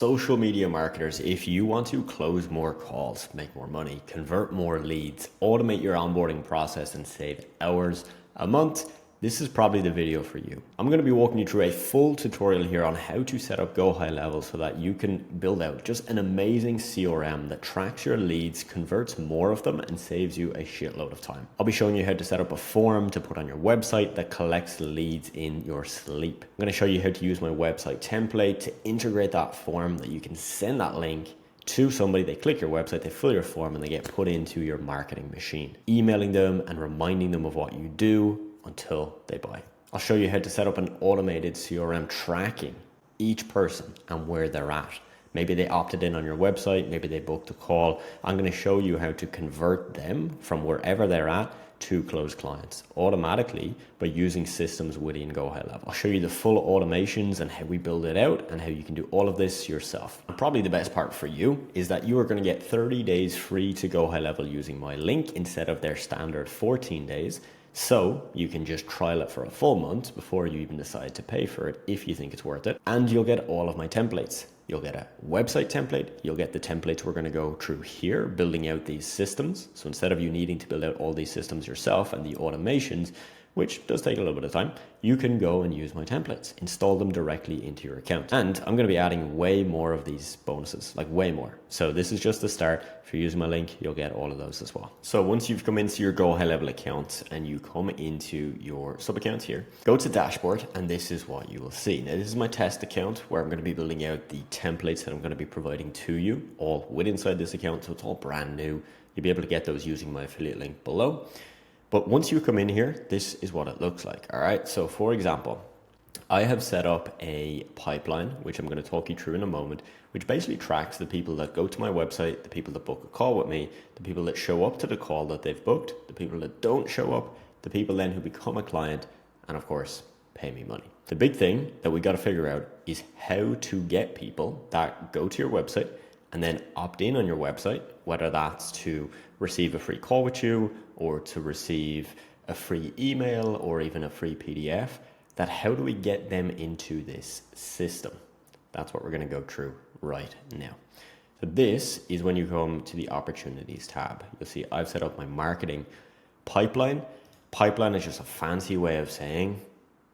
Social media marketers, if you want to close more calls, make more money, convert more leads, automate your onboarding process, and save hours a month, this is probably the video for you. I'm going to be walking you through a full tutorial here on how to set up GoHighLevel so that you can build out just an amazing CRM that tracks your leads, converts more of them, and saves you a shitload of time. I'll be showing you how to set up a form to put on your website that collects leads in your sleep. I'm going to show you how to use my website template to integrate that form that you can send that link to somebody. They click your website, they fill your form, and they get put into your marketing machine, emailing them and reminding them of what you do until they buy. I'll show you how to set up an automated CRM tracking each person and where they're at. Maybe they opted in on your website, maybe they booked a call. I'm going to show you how to convert them from wherever they're at to close clients automatically by using systems within GoHighLevel. I'll show you the full automations and how we build it out and how you can do all of this yourself. And probably the best part for you is that you are going to get 30 days free to GoHighLevel using my link instead of their standard 14 days. So you can just trial it for a full month before you even decide to pay for it if you think it's worth it. And you'll get all of my templates. You'll get a website template. You'll get the templates we're going to go through here, building out these systems. So instead of you needing to build out all these systems yourself and the automations, which does take a little bit of time, you can go and use my templates, install them directly into your account. And I'm going to be adding way more of these bonuses, like way more. So this is just the start. If you're using my link, you'll get all of those as well. So once you've come into your GoHighLevel account and you come into your sub account here, go to dashboard, and this is what you will see. Now this is my test account where I'm going to be building out the templates that I'm going to be providing to you all within inside this account. So it's all brand new. You'll be able to get those using my affiliate link below. But once you come in here, this is what it looks like. All right. So for example, I have set up a pipeline, which I'm going to talk you through in a moment, which basically tracks the people that go to my website, the people that book a call with me, the people that show up to the call that they've booked, the people that don't show up, the people then who become a client, and of course, pay me money. The big thing that we got to figure out is how to get people that go to your website and then opt in on your website, whether that's to receive a free call with you or to receive a free email or even a free PDF, that how do we get them into this system? That's what we're going to go through right now. So this is when you come to the opportunities tab. You'll see I've set up my marketing pipeline. Pipeline is just a fancy way of saying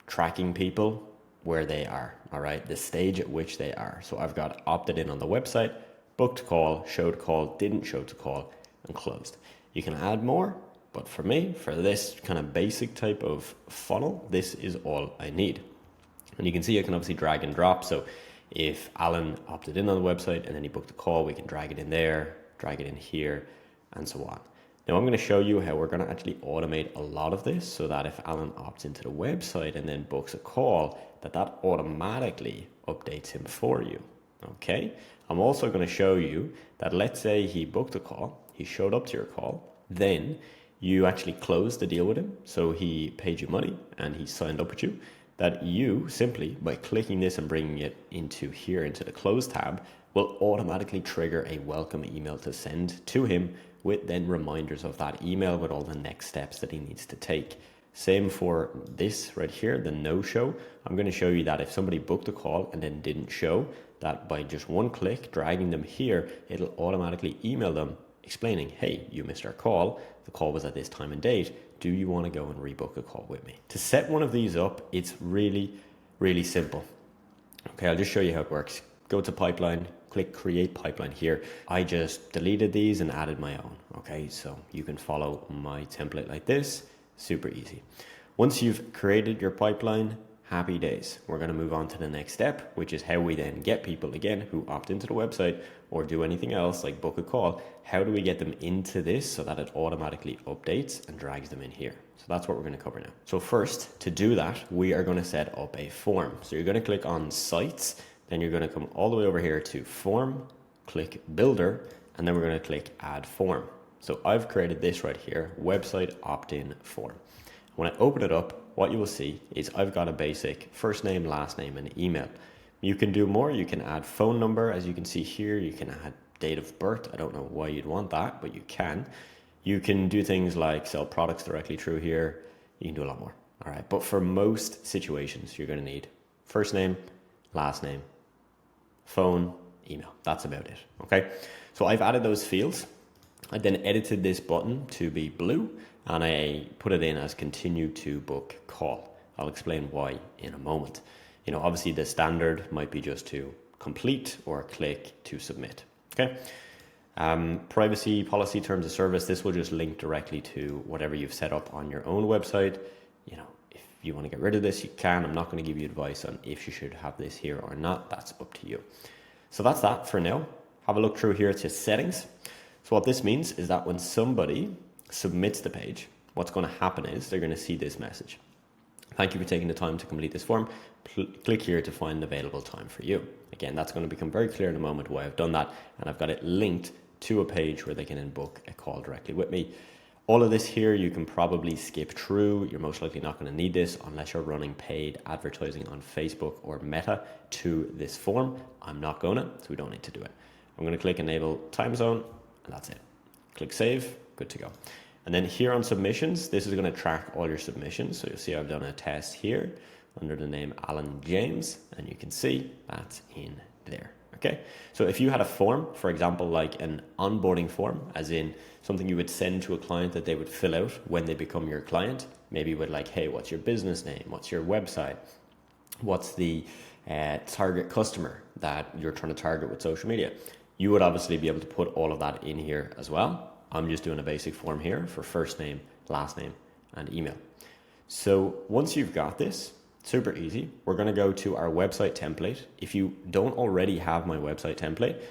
tracking people where they are, all right? The stage at which they are. So I've got opted in on the website, booked call, showed call, didn't show to call, and closed. You can add more, but for me, for this kind of basic type of funnel, this is all I need. And you can see I can obviously drag and drop. So if Alan opted in on the website and then he booked a call, we can drag it in there, drag it in here, and so on. Now I'm going to show you how we're going to actually automate a lot of this so that if Alan opts into the website and then books a call, that automatically updates him for you. Okay. I'm also going to show you that let's say he booked a call, he showed up to your call, then you actually closed the deal with him. So he paid you money and he signed up with you, that you simply by clicking this and bringing it into here, into the close tab, will automatically trigger a welcome email to send to him with then reminders of that email with all the next steps that he needs to take. Same for this right here, the no show. I'm going to show you that if somebody booked a call and then didn't show, that by just one click, dragging them here, it'll automatically email them explaining, hey, you missed our call. The call was at this time and date. Do you want to go and rebook a call with me? To set one of these up, it's really, really simple. Okay, I'll just show you how it works. Go to pipeline, click create pipeline here. I just deleted these and added my own. Okay, so you can follow my template like this. Super easy. Once you've created your pipeline, happy days. We're going to move on to the next step, which is how we then get people again who opt into the website or do anything else like book a call. How do we get them into this so that it automatically updates and drags them in here? So that's what we're going to cover now. So first, to do that, we are going to set up a form. So you're going to click on sites, then you're going to come all the way over here to form, click builder, and then we're going to click add form. So I've created this right here, website opt-in form. When I open it up, what you will see is I've got a basic first name, last name, and email. You can do more. You can add phone number. As you can see here, you can add date of birth. I don't know why you'd want that, but you can. You can do things like sell products directly through here. You can do a lot more. All right. But for most situations, you're going to need first name, last name, phone, email. That's about it, okay? So I've added those fields. I then edited this button to be blue and I put it in as continue to book call. I'll explain why in a moment. You know, obviously the standard might be just to complete or click to submit, okay? Privacy policy terms of service, this will just link directly to whatever you've set up on your own website. You know, if you want to get rid of this, you can. I'm not going to give you advice on if you should have this here or not. That's up to you. So that's that for now. Have a look through here to settings. So what this means is that when somebody submits the page, what's going to happen is they're going to see this message. Thank you for taking the time to complete this form. Click here to find an available time for you. Again, that's going to become very clear in a moment why I've done that. And I've got it linked to a page where they can then book a call directly with me. All of this here, you can probably skip through. You're most likely not going to need this unless you're running paid advertising on Facebook or Meta to this form. I'm not going to, so we don't need to do it. I'm going to click enable time zone and that's it. Click save, good to go. And then here on submissions, this is going to track all your submissions. So you'll see I've done a test here under the name Alan James, and you can see that's in there. Okay, so if you had a form, for example, like an onboarding form, as in something you would send to a client that they would fill out when they become your client, maybe with like, hey, what's your business name? What's your website? What's the target customer that you're trying to target with social media? You would obviously be able to put all of that in here as well. I'm just doing a basic form here for first name, last name, and email. So once you've got this, super easy. We're going to go to our website template. If you don't already have my website template,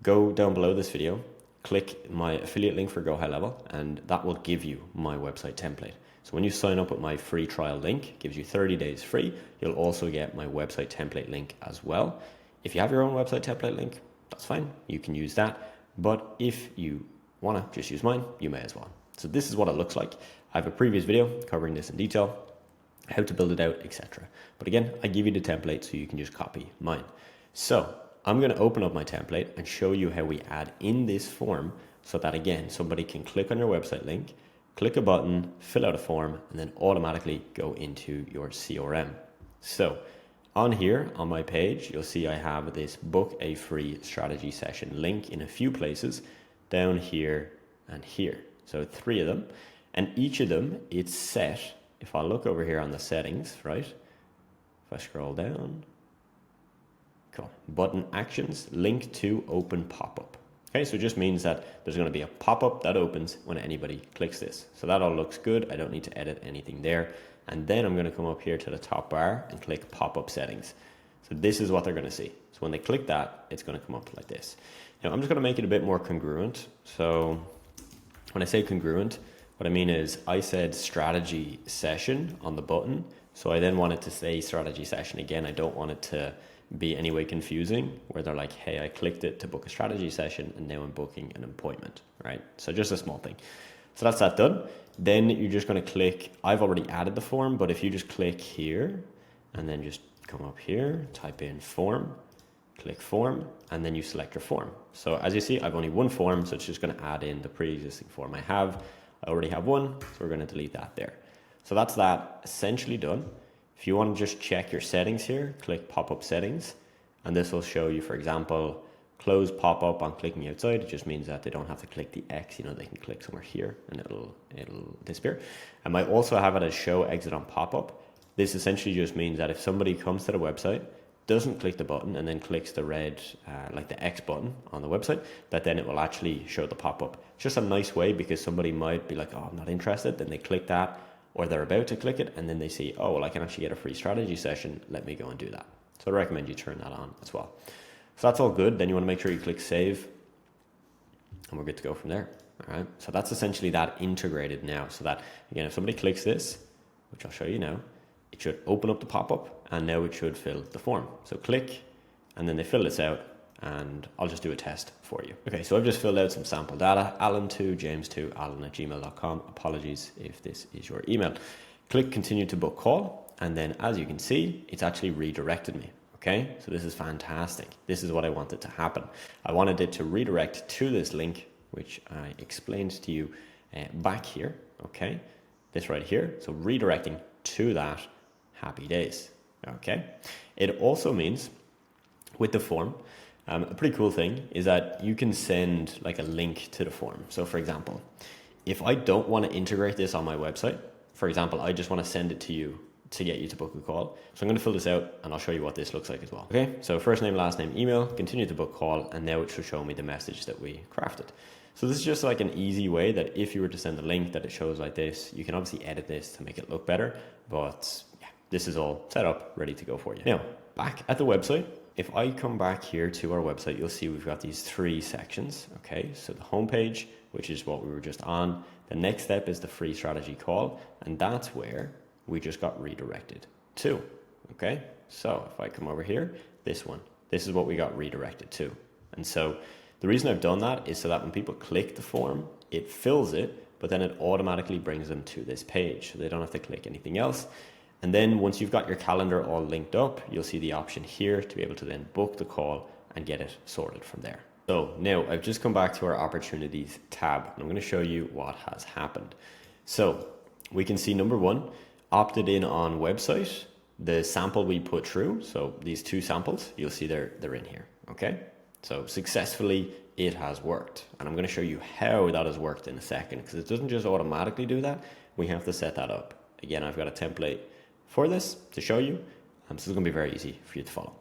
go down below this video, click my affiliate link for GoHighLevel, and that will give you my website template. So when you sign up with my free trial link, it gives you 30 days free. You'll also get my website template link as well. If you have your own website template link, that's fine. You can use that. But if you want to just use mine, you may as well. So this is what it looks like. I have a previous video covering this in detail, how to build it out, etc. But again, I give you the template so you can just copy mine. So I'm going to open up my template and show you how we add in this form so that again, somebody can click on your website link, click a button, fill out a form, and then automatically go into your CRM. So on here on my page, you'll see I have this book a free strategy session link in a few places, down here and here. So 3 of them, and each of them it's set. If I look over here on the settings, right? If I scroll down, cool. Button actions, link to open pop-up. Okay, so it just means that there's going to be a pop-up that opens when anybody clicks this. So that all looks good. I don't need to edit anything there. And then I'm going to come up here to the top bar and click pop-up settings. So this is what they're going to see. So when they click that, it's going to come up like this. Now I'm just going to make it a bit more congruent. So when I say congruent, what I mean is I said strategy session on the button. So I then want it to say strategy session again. I don't want it to be any way confusing where they're like, hey, I clicked it to book a strategy session and now I'm booking an appointment, right? So just a small thing. So that's that done. Then you're just going to click, I've already added the form, but if you just click here and then just come up here, type in form, click form, and then you select your form. So as you see, I've only one form, so it's just going to add in the pre-existing form I have. I already have one, so we're going to delete that there. So that's that essentially done. If you want to just check your settings here, click pop-up settings, and this will show you, for example, close pop-up on clicking outside. It just means that they don't have to click the X, you know, they can click somewhere here and it'll disappear. I might also have it as show exit on pop-up. This essentially just means that if somebody comes to the website, doesn't click the button and then clicks the red, like the X button on the website, that then it will actually show the pop-up. It's just a nice way because somebody might be like, oh, I'm not interested. Then they click that, or they're about to click it and then they see, oh, well, I can actually get a free strategy session. Let me go and do that. So I recommend you turn that on as well. So that's all good. Then you want to make sure you click save and we're good to go from there. All right. So that's essentially that integrated now. So that again, if somebody clicks this, which I'll show you now, it should open up the pop-up and now it should fill the form. So click and then they fill this out and I'll just do a test for you. Okay, so I've just filled out some sample data, Alan2, James2, alan@gmail.com. Apologies if this is your email. Click continue to book call. And then as you can see, it's actually redirected me. Okay, so this is fantastic. This is what I wanted to happen. I wanted it to redirect to this link, which I explained to you back here. Okay, this right here. So redirecting to that, happy days. Okay, it also means with the form, A pretty cool thing is that you can send like a link to the form. So for example, if I don't want to integrate this on my website, for example, I just want to send it to you to get you to book a call. So I'm going to fill this out and I'll show you what this looks like as well. Okay, so first name, last name, email, continue to book call, and now it should show me the message that we crafted. So this is just like an easy way that if you were to send a link that it shows like this, you can obviously edit this to make it look better, but yeah, this is all set up, ready to go for you. Now, back at the website, if I come back here to our website, you'll see we've got these 3 sections. Okay, so the homepage, which is what we were just on. The next step is the free strategy call, and that's where we just got redirected to. Okay, so if I come over here, this is what we got redirected to. And so the reason I've done that is so that when people click the form, it fills it, but then it automatically brings them to this page. So they don't have to click anything else. And then once you've got your calendar all linked up, you'll see the option here to be able to then book the call and get it sorted from there. So now I've just come back to our opportunities tab, and I'm going to show you what has happened. So we can see number 1, opted in on website, the sample we put through. So these 2 samples, you'll see they're in here. Okay. So successfully it has worked. And I'm going to show you how that has worked in a second, because it doesn't just automatically do that. We have to set that up. Again, I've got a template for this to show you. So it's going to be very easy for you to follow.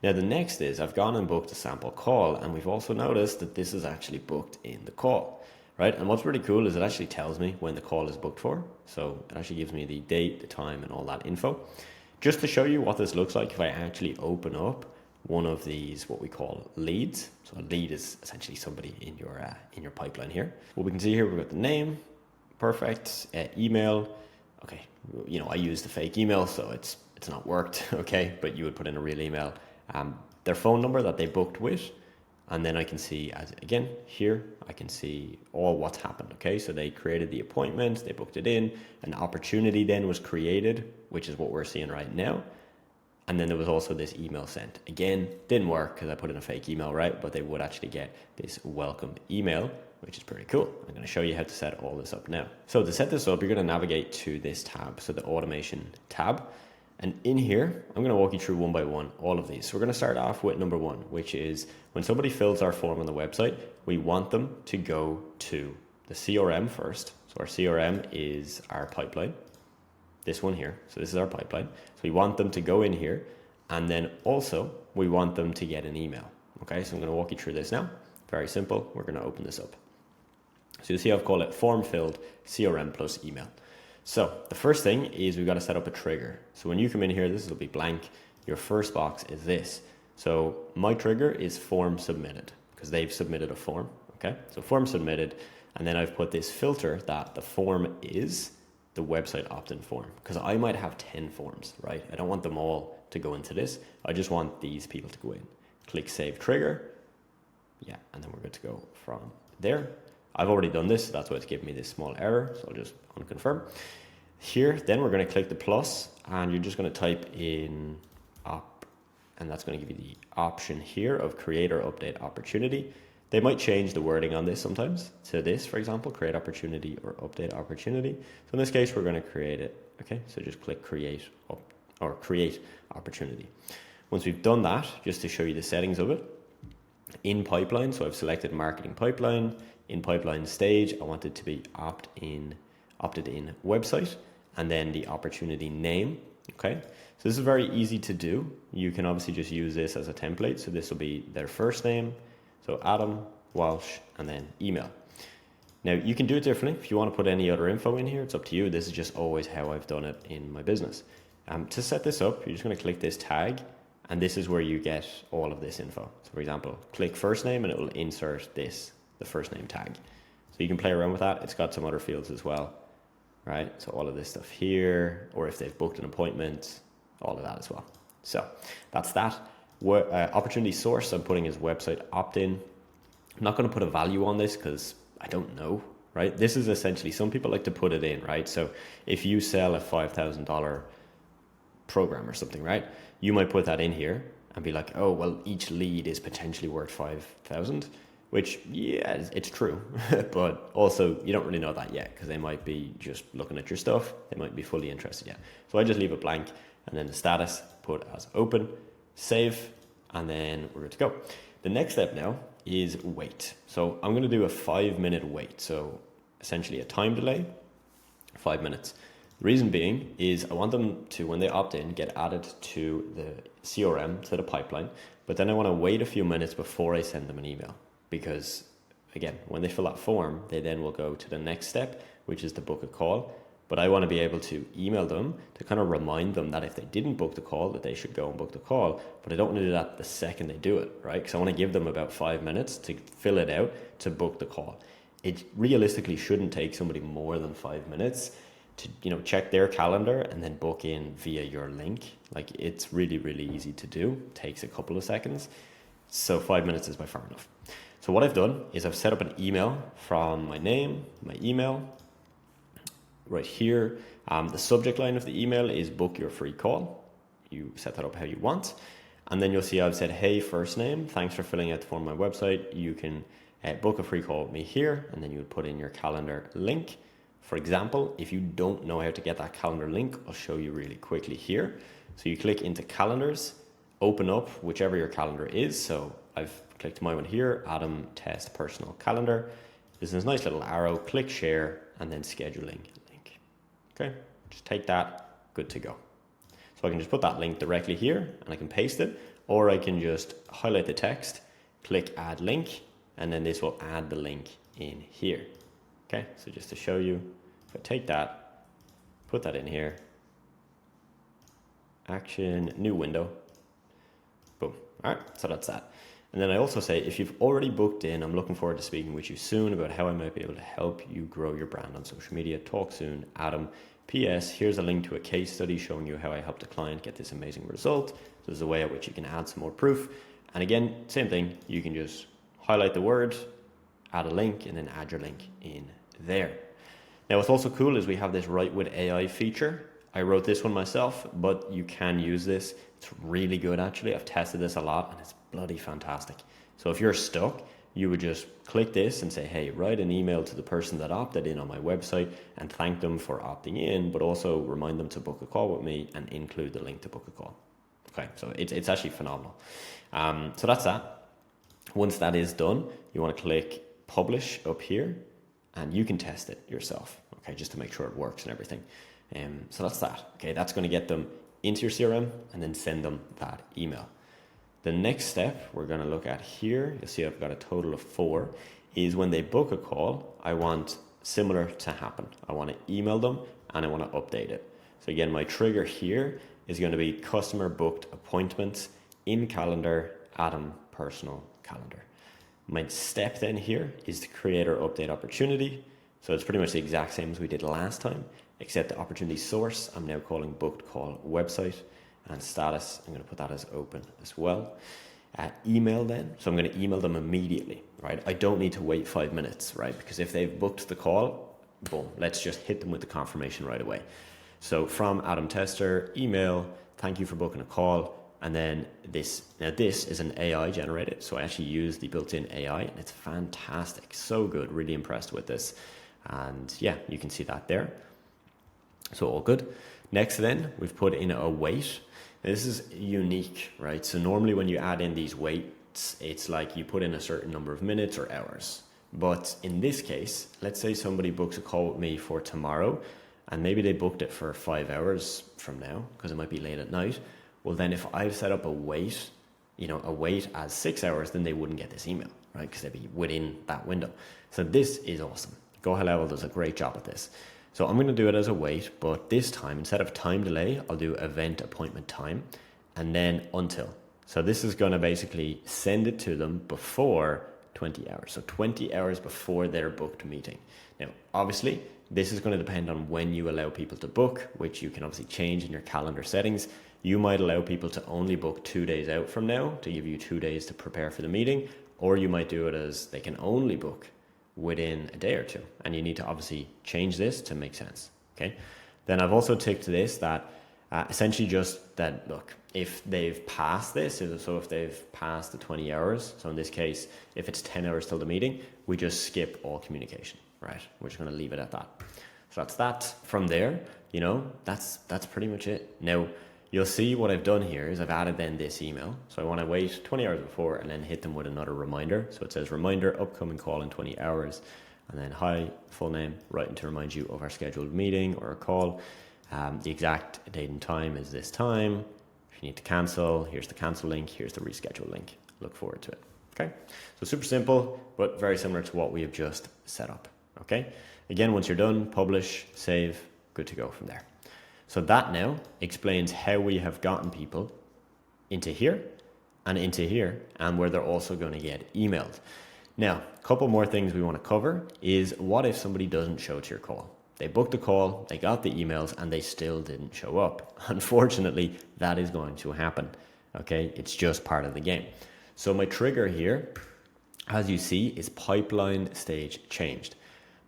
Now the next is I've gone and booked a sample call, and we've also noticed that this is actually booked in the call, right? And what's really cool is it actually tells me when the call is booked for. So it actually gives me the date, the time, and all that info. Just to show you what this looks like if I actually open up one of these, what we call leads. So a lead is essentially somebody in your pipeline here. What we can see here, we've got the name, perfect, email. Okay, you know, I use the fake email, so it's not worked, okay, but you would put in a real email, their phone number that they booked with, and then I can see, as again, here, I can see all what's happened, okay? So they created the appointment, they booked it in, an opportunity then was created, which is what we're seeing right now. And then there was also this email sent. Again, didn't work because I put in a fake email, right? But they would actually get this welcome email, which is pretty cool. I'm going to show you how to set all this up now. So to set this up, you're going to navigate to this tab, so the automation tab. And in here, I'm going to walk you through one by one, all of these. So we're going to start off with number 1, which is when somebody fills our form on the website, we want them to go to the CRM first. So our CRM is our pipeline. This one here. So this is our pipeline. So we want them to go in here, and then also we want them to get an email. Okay, so I'm going to walk you through this now. Very simple. We're going to open this up. So you see I've called it form filled CRM plus email. So the first thing is we've got to set up a trigger. So when you come in here, this will be blank. Your first box is this. So my trigger is form submitted because they've submitted a form. Okay, so form submitted, and then I've put this filter that the form is the website opt-in form, because I might have 10 forms, right? I don't want them all to go into this. I just want these people to go in. Click save trigger. Yeah, and then we're good to go from there. I've already done this, so that's why it's giving me this small error. So I'll just unconfirm. Here, then we're going to click the plus, and you're just going to type in op, and that's going to give you the option here of create or update opportunity. They might change the wording on this sometimes to this, for example, create opportunity or update opportunity. So in this case, we're going to create it. Okay, so just click create or create opportunity. Once we've done that, just to show you the settings of it, in pipeline, so I've selected marketing pipeline. In pipeline stage, I want it to be opted in website, and then the opportunity name. Okay, so this is very easy to do. You can obviously just use this as a template. So this will be their first name. So Adam, Walsh, and then email. Now you can do it differently. If you want to put any other info in here, it's up to you. This is just always how I've done it in my business. To set this up, you're just going to click this tag, and this is where you get all of this info. So for example, click first name and it will insert this, the first name tag. So you can play around with that. It's got some other fields as well, right? So all of this stuff here, or if they've booked an appointment, all of that as well. So that's that. Opportunity source, I'm putting as website opt-in. I'm not going to put a value on this because I don't know, right? This is essentially, some people like to put it in, right? So if you sell a $5,000 program or something, right? You might put that in here and be like, oh, well, each lead is potentially worth 5,000, which, yeah, it's true. But also you don't really know that yet because they might be just looking at your stuff. They might be fully interested yet. So I just leave it blank, and then the status put as open. Save, and then we're good to go. The next step now is wait. So I'm going to do a 5-minute wait. So essentially a time delay, 5 minutes. The reason being is I want them to, when they opt in, get added to the CRM, to the pipeline, but then I want to wait a few minutes before I send them an email, because again, when they fill that form, they then will go to the next step, which is to book a call. But I want to be able to email them to kind of remind them that if they didn't book the call, that they should go and book the call. But I don't want to do that the second they do it, right? Because I want to give them about 5 minutes to fill it out to book the call. It realistically shouldn't take somebody more than 5 minutes to, check their calendar and then book in via your link. Like, it's really, really easy to do. It takes a couple of seconds. So 5 minutes is by far enough. So what I've done is I've set up an email from my name, my email, right here. The subject line of the email is book your free call. You set that up how you want. And then you'll see I've said, hey, first name, thanks for filling out the form on my website. You can book a free call with me here. And then you would put in your calendar link. For example, if you don't know how to get that calendar link, I'll show you really quickly here. So you click into calendars, open up whichever your calendar is. So I've clicked my one here, Adam Test Personal Calendar. There's this nice little arrow, click share, and then scheduling link. Okay, just take that, good to go. So I can just put that link directly here and I can paste it, or I can just highlight the text, click add link, and then this will add the link in here. Okay, so just to show you, if I take that, put that in here, action, new window, boom. All right, so that's that. And then I also say, if you've already booked in, I'm looking forward to speaking with you soon about how I might be able to help you grow your brand on social media. Talk soon, Adam. P.S. Here's a link to a case study showing you how I helped a client get this amazing result. So there's a way at which you can add some more proof. And again, same thing. You can just highlight the word, add a link, and then add your link in there. Now, what's also cool is we have this Write with AI feature. I wrote this one myself, but you can use this. It's really good, actually. I've tested this a lot and it's bloody fantastic. So if you're stuck, you would just click this and say, hey, write an email to the person that opted in on my website and thank them for opting in, but also remind them to book a call with me and include the link to book a call. Okay, so it's actually phenomenal. So that's that. Once that is done, you want to click publish up here and you can test it yourself, okay, just to make sure it works and everything. So that's that. Okay, that's going to get them into your CRM and then send them that email. The next step we're going to look at here, you'll see I've got a total of 4, is when they book a call, I want similar to happen. I want to email them and I want to update it. So again, my trigger here is going to be customer booked appointments in calendar, Adam personal calendar. My step then here is to create our update opportunity. So it's pretty much the exact same as we did last time, except the opportunity source I'm now calling booked call website, and status, I'm going to put that as open as well. Email then, so I'm going to email them immediately, right? I don't need to wait 5 minutes, right? Because if they've booked the call, boom, let's just hit them with the confirmation right away. So from Adam Tester, email, thank you for booking a call. And then this is an AI generated. So I actually use the built-in AI and it's fantastic. So good, really impressed with this. And yeah, you can see that there. So all good. Next then, we've put in a wait. This is unique, right? So normally when you add in these waits, it's like you put in a certain number of minutes or hours. But in this case, let's say somebody books a call with me for tomorrow and maybe they booked it for 5 hours from now because it might be late at night. Well, then if I've set up a wait as 6 hours, then they wouldn't get this email, right? Because they'd be within that window. So this is awesome. GoHighLevel does a great job at this. So I'm going to do it as a wait, but this time, instead of time delay, I'll do event appointment time and then until. So this is going to basically send it to them before 20 hours. So 20 hours before their booked meeting. Now, obviously, this is going to depend on when you allow people to book, which you can obviously change in your calendar settings. You might allow people to only book 2 days out from now to give you 2 days to prepare for the meeting, or you might do it as they can only book within a day or two. And you need to obviously change this to make sense. Okay. Then I've also ticked this that essentially just that, look, if they've passed this, so if they've passed the 20 hours, so in this case, if it's 10 hours till the meeting, we just skip all communication, right? We're just going to leave it at that. So that's that. From there, that's pretty much it. Now, you'll see what I've done here is I've added then this email. So I want to wait 20 hours before and then hit them with another reminder. So it says reminder, upcoming call in 20 hours. And then hi, full name, writing to remind you of our scheduled meeting or a call. The exact date and time is this time. If you need to cancel, here's the cancel link. Here's the reschedule link. Look forward to it. Okay. So super simple, but very similar to what we have just set up. Okay. Again, once you're done, publish, save, good to go from there. So that now explains how we have gotten people into here and where they're also going to get emailed. Now, a couple more things we want to cover is what if somebody doesn't show to your call? They booked a call, they got the emails, and they still didn't show up. Unfortunately, that is going to happen. Okay, it's just part of the game. So my trigger here, as you see, is pipeline stage changed.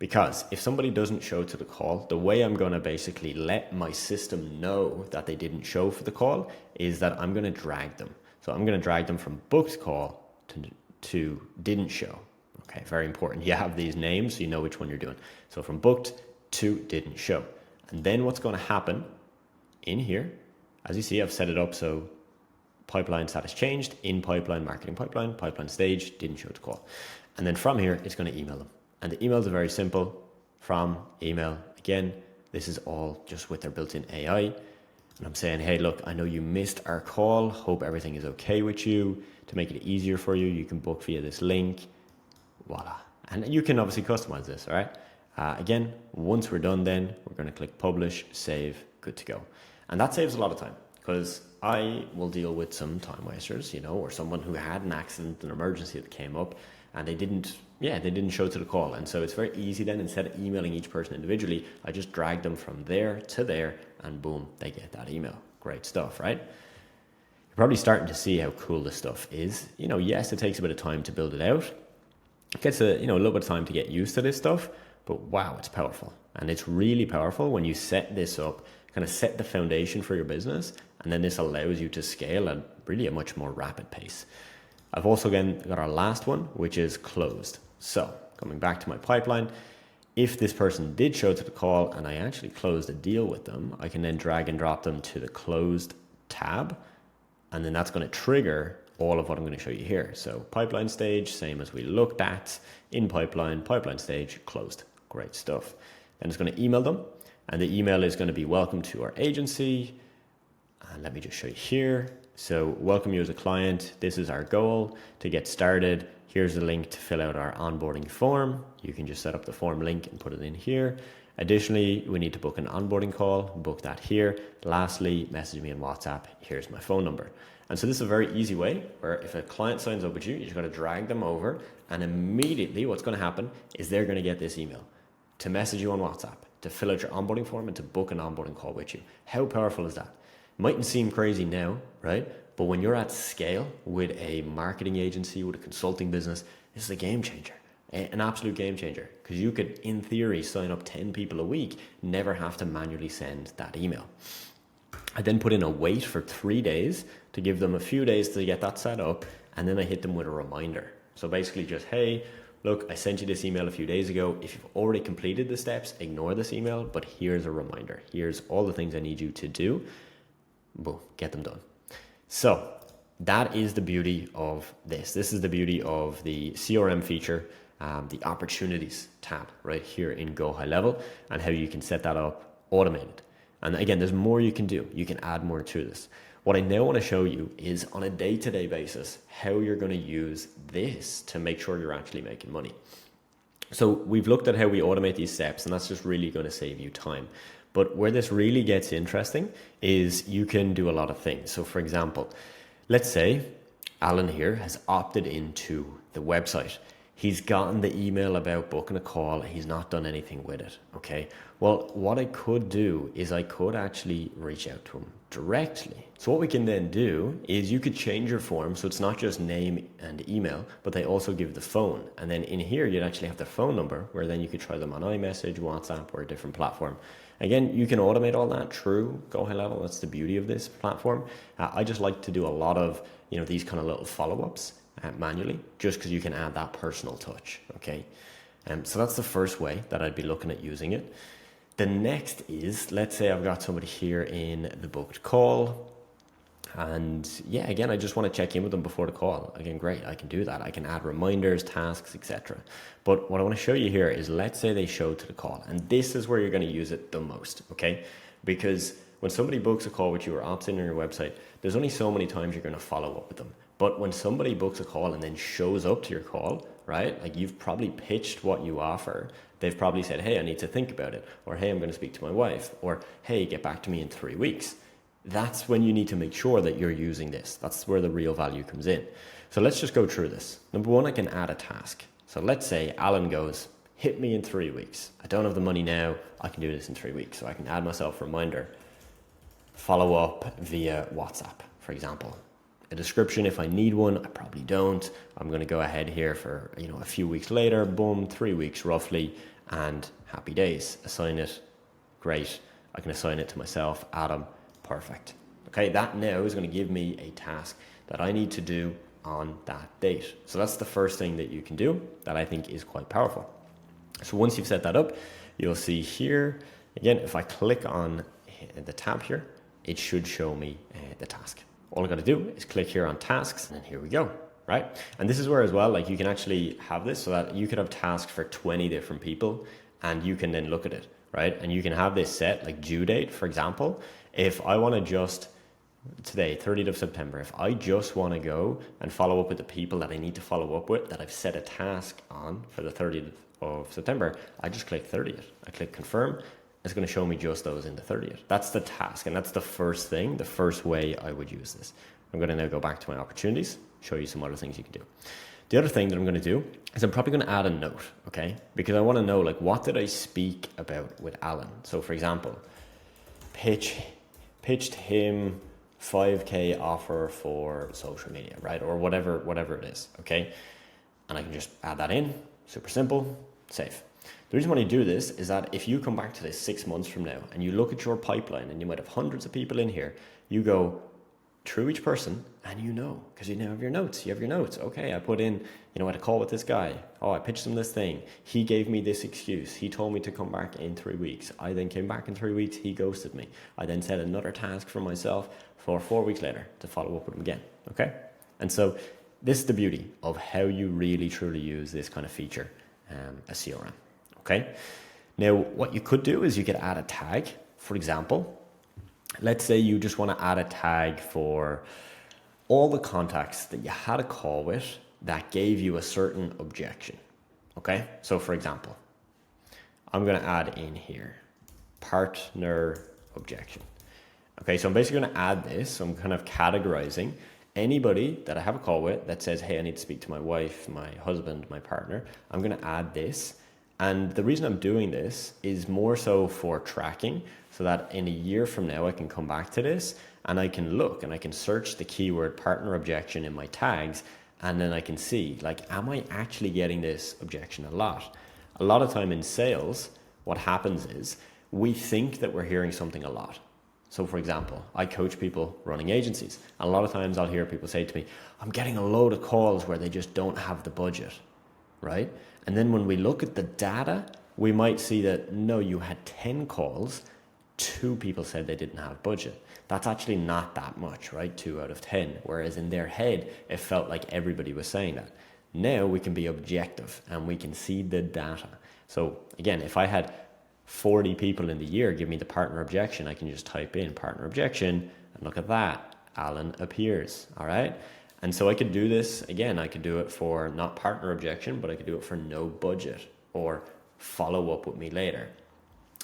Because if somebody doesn't show to the call, the way I'm going to basically let my system know that they didn't show for the call is that I'm going to drag them. So I'm going to drag them from booked call to didn't show. Okay, very important. You have these names so you know which one you're doing. So from booked to didn't show. And then what's going to happen in here, as you see, I've set it up so pipeline status changed, in pipeline, marketing pipeline, pipeline stage, didn't show to call. And then from here, it's going to email them. And the emails are very simple. From email, again, this is all just with their built-in AI. And I'm saying, hey, look, I know you missed our call. Hope everything is okay with you. To make it easier for you, you can book via this link. Voila. And you can obviously customize this, all right? Again, once we're done then, we're going to click publish, save, good to go. And that saves a lot of time because I will deal with some time wasters, or someone who had an accident, an emergency that came up and they didn't show to the call. And so it's very easy then, instead of emailing each person individually, I just drag them from there to there and boom, they get that email. Great stuff, right? You're probably starting to see how cool this stuff is. Yes, it takes a bit of time to build it out. It gets a little bit of time to get used to this stuff. But wow, it's powerful. And it's really powerful when you set this up, kind of set the foundation for your business. And then this allows you to scale at really a much more rapid pace. I've also again got our last one, which is closed. So coming back to my pipeline, if this person did show to the call and I actually closed a deal with them, I can then drag and drop them to the closed tab. And then that's going to trigger all of what I'm going to show you here. So pipeline stage, same as we looked at, in pipeline stage, closed. Great stuff. Then it's going to email them, and the email is going to be welcome to our agency. And let me just show you here. So welcome you as a client. This is our goal to get started. Here's the link to fill out our onboarding form. You can just set up the form link and put it in here. Additionally, we need to book an onboarding call, book that here. Lastly, message me on WhatsApp. Here's my phone number. And so this is a very easy way where if a client signs up with you, you just got to drag them over and immediately what's going to happen is they're going to get this email to message you on WhatsApp, to fill out your onboarding form and to book an onboarding call with you. How powerful is that? Mightn't seem crazy now, right? But when you're at scale with a marketing agency, with a consulting business, this is a game changer, an absolute game changer. Because you could, in theory, sign up 10 people a week, never have to manually send that email. I then put in a wait for 3 days to give them a few days to get that set up. And then I hit them with a reminder. So basically just, hey, look, I sent you this email a few days ago. If you've already completed the steps, ignore this email, but here's a reminder. Here's all the things I need you to do. Boom, get them done. So that is the beauty of this. This is the beauty of the CRM feature, the opportunities tab right here in GoHighLevel, and how you can set that up automated. And again, there's more you can do. You can add more to this. What I now want to show you is on a day-to-day basis, how you're going to use this to make sure you're actually making money. So we've looked at how we automate these steps, and that's just really going to save you time. But where this really gets interesting is you can do a lot of things. So for example, let's say Alan here has opted into the website. He's gotten the email about booking a call. He's not done anything with it. Okay. Well, what I could do is I could actually reach out to him directly. So what we can then do is you could change your form. So it's not just name and email, but they also give the phone. And then in here, you'd actually have their phone number where then you could try them on iMessage, WhatsApp, or a different platform. Again, you can automate all that through GoHighLevel. That's the beauty of this platform. I just like to do a lot of, these kind of little follow-ups manually, just because you can add that personal touch. Okay. So that's the first way that I'd be looking at using it. The next is, let's say I've got somebody here in the booked call. And yeah, again, I just want to check in with them before the call. Again, great, I can do that. I can add reminders, tasks, etc. But what I want to show you here is, let's say they show to the call, and this is where you're going to use it the most, okay? Because when somebody books a call with you or opts in on your website, there's only so many times you're going to follow up with them. But when somebody books a call and then shows up to your call, right? Like, you've probably pitched what you offer. They've probably said, hey, I need to think about it. Or, hey, I'm going to speak to my wife. Or, hey, get back to me in 3 weeks. That's when you need to make sure that you're using this. That's where the real value comes in. So let's just go through this. Number one, I can add a task. So let's say Alan goes, hit me in 3 weeks. I don't have the money now. I can do this in 3 weeks. So I can add myself a reminder. Follow up via WhatsApp, for example. A description if I need one. I probably don't. I'm going to go ahead here for, a few weeks later, boom, 3 weeks roughly, and happy days. Assign it. Great. I can assign it to myself, Adam. Perfect. Okay, that now is going to give me a task that I need to do on that date. So that's the first thing that you can do that I think is quite powerful. So once you've set that up, you'll see here, again, if I click on the tab here, it should show me the task. All I got to do is click here on tasks, and here we go, right? And this is where as well, like, you can actually have this so that you could have tasks for 20 different people, and you can then look at it, right? And you can have this set, like due date, for example. If I want to just, today, 30th of September, if I just want to go and follow up with the people that I need to follow up with, that I've set a task on for the 30th of September, I just click 30th. I click confirm. It's going to show me just those in the 30th. That's the task. And that's the first thing, the first way I would use this. I'm going to now go back to my opportunities, show you some other things you can do. The other thing that I'm going to do is I'm probably going to add a note, okay? Because I want to know, like, what did I speak about with Alan? So for example, pitched him 5K offer for social media, right? Or whatever it is, okay? And I can just add that in, super simple, save. The reason why you do this is that if you come back to this 6 months from now and you look at your pipeline and you might have hundreds of people in here, you go through each person and because you now have your notes. You have your notes. Okay, I put in, I had a call with this guy. Oh, I pitched him this thing. He gave me this excuse. He told me to come back in 3 weeks. I then came back in 3 weeks. He ghosted me. I then set another task for myself for 4 weeks later to follow up with him again. Okay? And so this is the beauty of how you really truly use this kind of feature, a CRM. Okay? Now, what you could do is you could add a tag. For example, let's say you just want to add a tag for all the contacts that you had a call with that gave you a certain objection. Okay? So for example, I'm going to add in here, partner objection. Okay, so I'm basically going to add this. So I'm kind of categorizing anybody that I have a call with that says, hey, I need to speak to my wife, my husband, my partner. I'm going to add this. And the reason I'm doing this is more so for tracking, so that in a year from now, I can come back to this and I can look and I can search the keyword partner objection in my tags. And then I can see, like, am I actually getting this objection a lot? A lot of time in sales, what happens is we think that we're hearing something a lot. So for example, I coach people running agencies. And a lot of times I'll hear people say to me, I'm getting a load of calls where they just don't have the budget, right? And then when we look at the data, we might see that, no, you had 10 calls, 2 people said they didn't have budget. That's actually not that much, right? 2 out of 10. Whereas in their head, it felt like everybody was saying that. Now we can be objective and we can see the data. So again, if I had 40 people in the year give me the partner objection, I can just type in partner objection and look at that. Alan appears, all right? And so I could do this, again, I could do it for not partner objection, but I could do it for no budget or follow up with me later.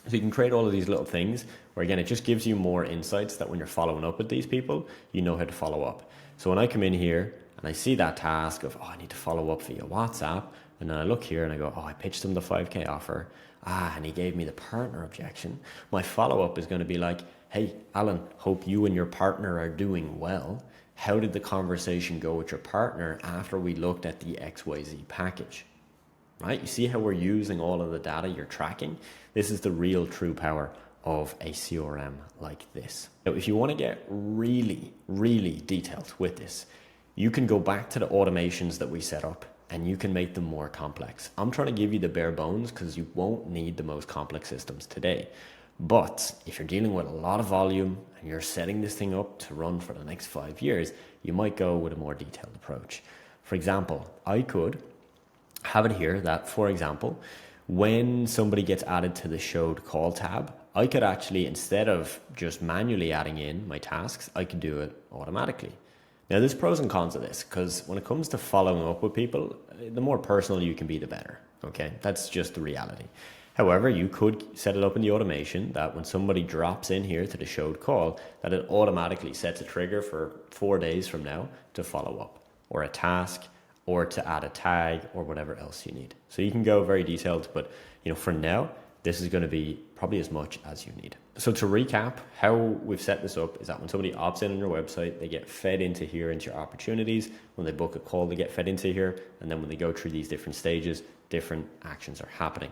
So you can create all of these little things where, again, it just gives you more insights that when you're following up with these people, you know how to follow up. So when I come in here and I see that task of, I need to follow up via WhatsApp, and then I look here and I go, I pitched him the 5K offer. And he gave me the partner objection. My follow-up is going to be like, hey, Alan, hope you and your partner are doing well. How did the conversation go with your partner after we looked at the XYZ package? Right? You see how we're using all of the data you're tracking? This is the real true power of a CRM like this. Now, if you want to get really, really detailed with this, you can go back to the automations that we set up and you can make them more complex. I'm trying to give you the bare bones because you won't need the most complex systems today. But if you're dealing with a lot of volume and you're setting this thing up to run for the next 5 years, you might go with a more detailed approach. For example, I could have it here that, for example, when somebody gets added to the showed call tab, I could actually, instead of just manually adding in my tasks, I could do it automatically. Now, there's pros and cons of this, because when it comes to following up with people, the more personal you can be, the better. Okay, that's just the reality. However, you could set it up in the automation that when somebody drops in here to the showed call, that it automatically sets a trigger for 4 days from now to follow up, or a task, or to add a tag, or whatever else you need. So you can go very detailed, but for now, this is going to be probably as much as you need. So to recap, how we've set this up is that when somebody opts in on your website, they get fed into here, into your opportunities. When they book a call, they get fed into here. And then when they go through these different stages, different actions are happening.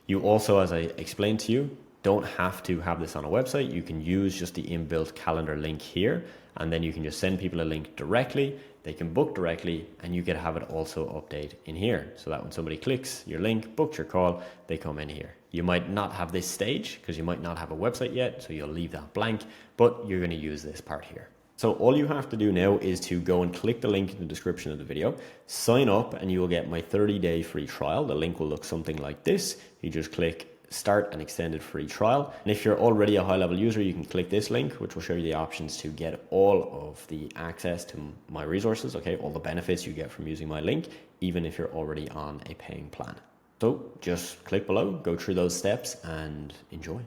You also, as I explained to you, don't have to have this on a website. You can use just the inbuilt calendar link here, and then you can just send people a link directly. They can book directly, and you can have it also update in here so that when somebody clicks your link, books your call, they come in here. You might not have this stage because you might not have a website yet, so you'll leave that blank, but you're going to use this part here. So all you have to do now is to go and click the link in the description of the video, sign up, and you will get my 30-day free trial. The link will look something like this. You just click start an extended free trial. And if you're already a high level user, you can click this link, which will show you the options to get all of the access to my resources, okay, all the benefits you get from using my link, even if you're already on a paying plan. So just click below, go through those steps and enjoy.